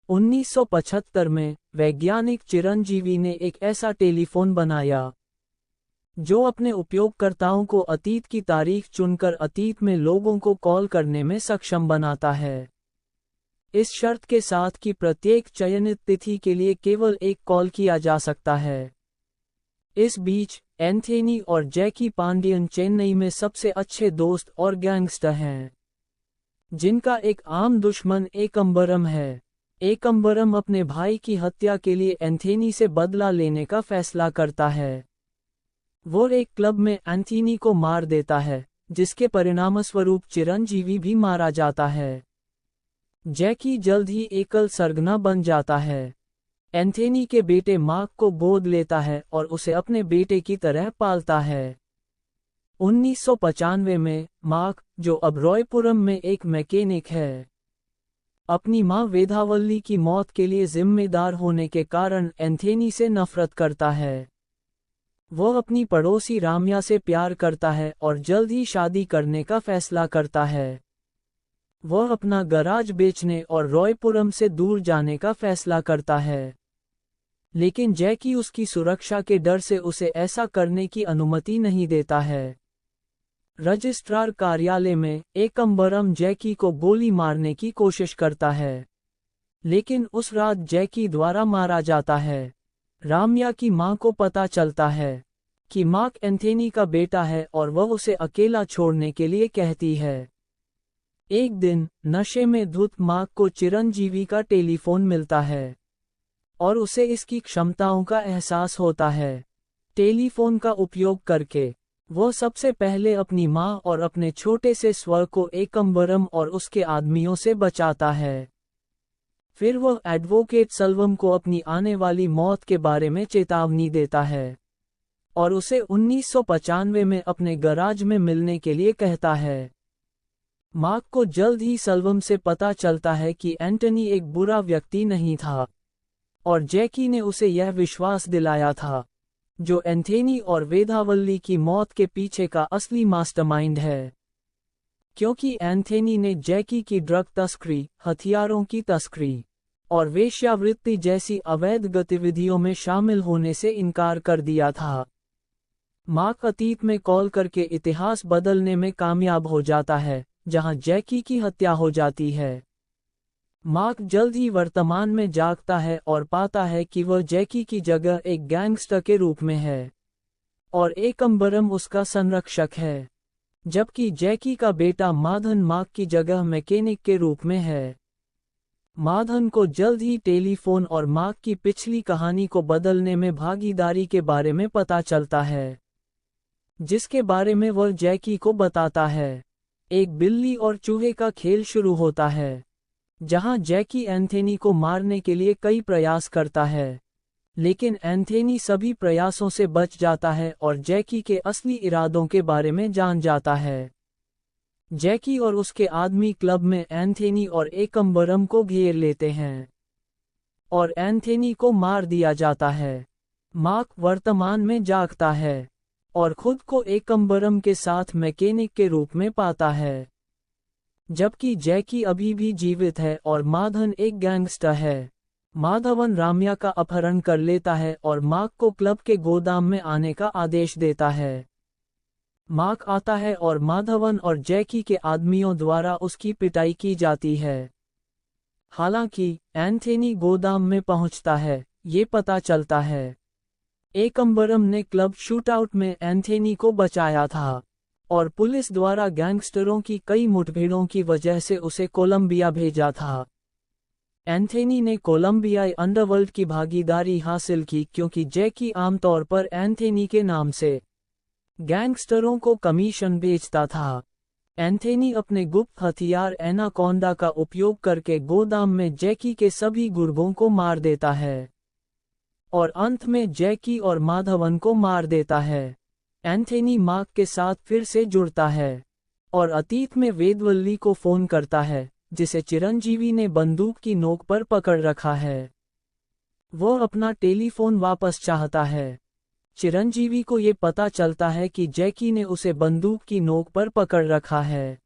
1975 में वैज्ञानिक चिरंजीवी ने एक ऐसा टेलीफोन बनाया जो अपने उपयोगकर्ताओं को अतीत की तारीख चुनकर अतीत में लोगों को कॉल करने में सक्षम बनाता है। इस शर्त के साथ कि प्रत्येक चयनित तिथि के लिए केवल एक कॉल किया जा सकता है। इस बीच एंथोनी और जैकी पांडियन चेन्नई में सबसे अच्छे दोस्त और गैंगस्टर हैं, जिनका एक आम दुश्मन एकम्बरम है। एकम्बरम अपने भाई की हत्या के लिए एंथोनी से बदला लेने का फैसला करता है। वो एक क्लब में एंथोनी को मार देता है, जिसके परिणामस्वरूप चिरंजीवी भी मारा जाता है। जैकी जल्द ही एकल सरगना बन जाता है। एंथोनी के बेटे मार्क को गोद लेता है और उसे अपने बेटे की तरह पालता है। 1995 में मार्क, जो अब रॉयपुरम में एक मैकेनिक है, अपनी मां वेदावल्ली की मौत के लिए जिम्मेदार होने के कारण एंथोनी से नफरत करता है। वह अपनी पड़ोसी राम्या से प्यार करता है और जल्द ही शादी करने का फैसला करता है। वह अपना गराज बेचने और रॉयपुरम से दूर जाने का फैसला करता है, लेकिन जैकी उसकी सुरक्षा के डर से उसे ऐसा करने की अनुमति नहीं देता है। रजिस्ट्रार कार्यालय में एकम्बरम जैकी को गोली मारने की कोशिश करता है, लेकिन उस रात जैकी द्वारा मारा जाता है। राम्या की मां को पता चलता है कि मार्क एंथोनी का बेटा है और वह उसे अकेला छोड़ने के लिए कहती है। एक दिन नशे में धुत मार्क को चिरंजीवी का टेलीफोन मिलता है और उसे इसकी क्षमताओं का एहसास होता है। टेलीफोन का उपयोग करके वह सबसे पहले अपनी मां और अपने छोटे से स्वर को एकम्बरम और उसके आदमियों से बचाता है। फिर वह एडवोकेट सल्वम को अपनी आने वाली मौत के बारे में चेतावनी देता है और उसे 1995 में अपने गराज में मिलने के लिए कहता है। मार्क को जल्द ही सल्वम से पता चलता है कि एंटनी एक बुरा व्यक्ति नहीं था और जैकी ने उसे यह विश्वास दिलाया था, जो एंथोनी और वेदावल्ली की मौत के पीछे का असली मास्टरमाइंड है। क्योंकि एंथोनी ने जैकी की ड्रग तस्करी, हथियारों की तस्करी और वेश्यावृत्ति जैसी अवैध गतिविधियों में शामिल होने से इनकार कर दिया था। मार्क अतीत में कॉल करके इतिहास बदलने में कामयाब हो जाता है, जहां जैकी की हत्या हो जाती है। मार्क जल्द ही वर्तमान में जागता है और पाता है कि वह जैकी की जगह एक गैंगस्टर के रूप में है और एकम्बरम उसका संरक्षक है, जबकि जैकी का बेटा माधन मार्क की जगह मैकेनिक के रूप में है। माधन को जल्द ही टेलीफोन और मार्क की पिछली कहानी को बदलने में भागीदारी के बारे में पता चलता है, जिसके बारे में वह जैकी को बताता है। एक बिल्ली और चूहे का खेल शुरू होता है, जहां जैकी एंथोनी को मारने के लिए कई प्रयास करता है, लेकिन एंथोनी सभी प्रयासों से बच जाता है और जैकी के असली इरादों के बारे में जान जाता है। जैकी और उसके आदमी क्लब में एंथोनी और एकम्बरम को घेर लेते हैं और एंथोनी को मार दिया जाता है। मार्क वर्तमान में जागता है और खुद को एकम्बरम के साथ मैकेनिक के रूप में पाता है, जबकि जैकी अभी भी जीवित है और माधन एक गैंगस्टर है। माधवन राम्या का अपहरण कर लेता है और मार्क को क्लब के गोदाम में आने का आदेश देता है। मार्क आता है और माधवन और जैकी के आदमियों द्वारा उसकी पिटाई की जाती है। हालांकि एंथोनी गोदाम में पहुंचता है, ये पता चलता है एकम्बरम ने क्लब शूटआउट में एंथोनी को बचाया था और पुलिस द्वारा गैंगस्टरों की कई मुठभेड़ों की वजह से उसे कोलंबिया भेजा था। एंथोनी ने कोलंबियाई अंडरवर्ल्ड की भागीदारी हासिल की क्योंकि जैकी आमतौर पर एंथोनी के नाम से गैंगस्टरों को कमीशन बेचता था। एंथोनी अपने गुप्त हथियार एनाकोंडा का उपयोग करके गोदाम में जैकी के सभी गुर्गों को मार देता है और अंत में जैकी और माधवन को मार देता है। एंथोनी मार्क के साथ फिर से जुड़ता है और अतीत में वेदवल्ली को फोन करता है, जिसे चिरंजीवी ने बंदूक की नोक पर पकड़ रखा है। वो अपना टेलीफोन वापस चाहता है। चिरंजीवी को ये पता चलता है कि जैकी ने उसे बंदूक की नोक पर पकड़ रखा है।